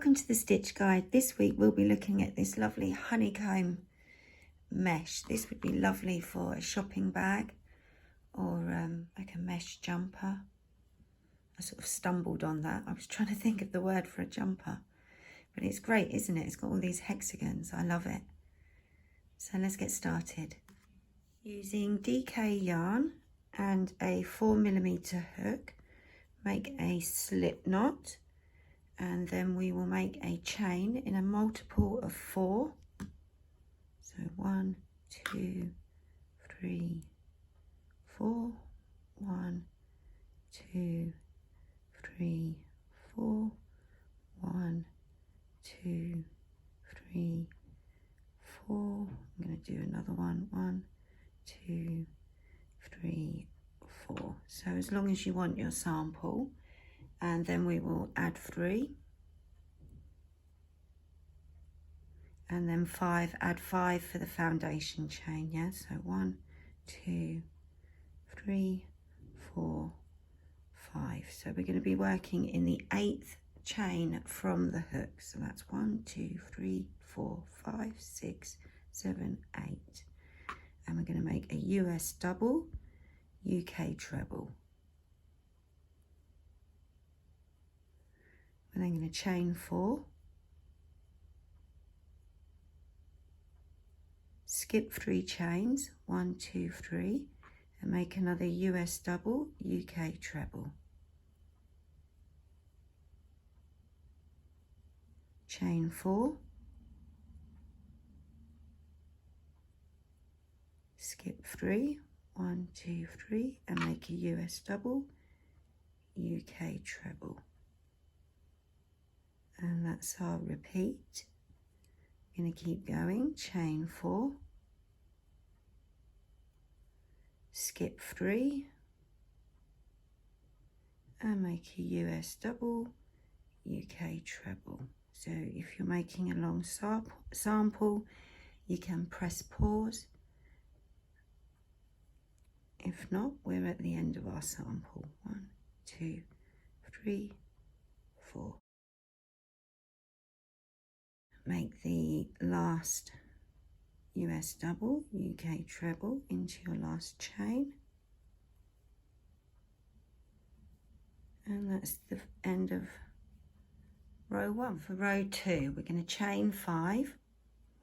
welcome to the stitch guide. This week we'll be looking at this lovely honeycomb mesh. This would be lovely for a shopping bag or like a mesh jumper. I sort of stumbled on that. I was trying to think of the word for a jumper, but it's great, isn't it? It's got all these hexagons. I love it. So let's get started. Using DK yarn and a 4mm hook, make a slip knot, and then we will make a chain in a multiple of 4. So 1, 2, 3, 4, 1, 2, 3, 4, 1, 2, 3, 4. I'm going to do another one. 1, 2, 3, 4. So as long as you want your sample, and then we will add 3, and then 5, add 5 for the foundation chain. Yeah, so 1, 2, 3, 4, 5. So we're going to be working in the 8th chain from the hook. So that's 1, 2, 3, 4, 5, 6, 7, 8. And we're going to make a US double, UK treble. We're then going to chain 4, skip 3 chains, 1, 2, 3, and make another US double, UK treble. Chain 4, skip 3, 1, 2, 3, and make a US double, UK treble. And that's our repeat. I'm going to keep going. Chain 4, skip 3, and make a US double, UK treble. So if you're making a long sample, you can press pause. If not, we're at the end of our sample. 1, 2, 3, 4. Make the last US double, UK treble into your last chain. And that's the end of row 1. For row 2, we're going to chain 5.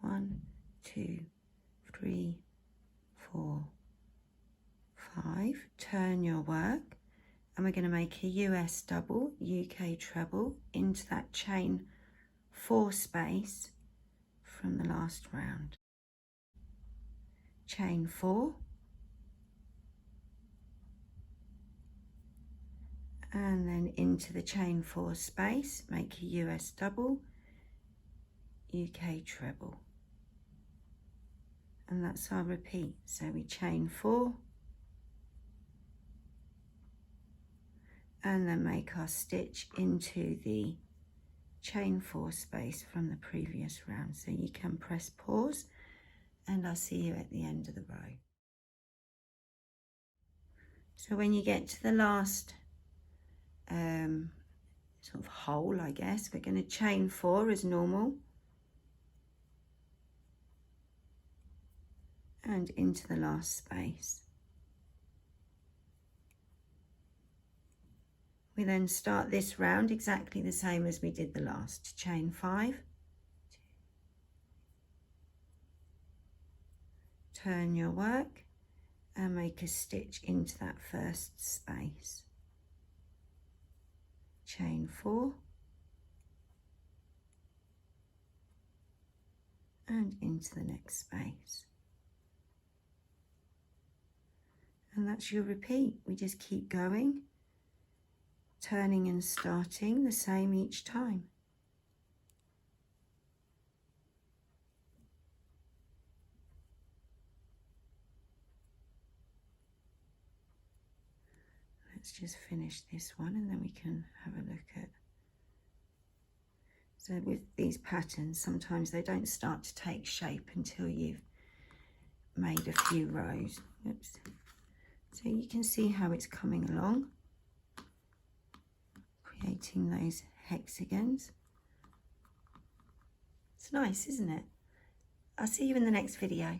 1, 2, 3, 4, 5. Turn your work, and we're going to make a US double, UK treble into that chain 4 space from the last round. Chain 4, and then into the chain 4 space, make a US double, UK treble, and that's our repeat. So we chain 4, and then make our stitch into the chain 4 space from the previous round. So you can press pause, and I'll see you at the end of the row. So when you get to the last sort of hole, I guess, we're going to chain 4 as normal, and into the last space. We then start this round exactly the same as we did the last. Chain 5, turn your work, and make a stitch into that first space. Chain 4, and into the next space. And that's your repeat. We just keep going, turning and starting the same each time. Let's just finish this one, and then we can have a look at. So with these patterns, sometimes they don't start to take shape until you've made a few rows. Oops. So you can see how it's coming along, creating those hexagons. It's nice, isn't it? I'll see you in the next video.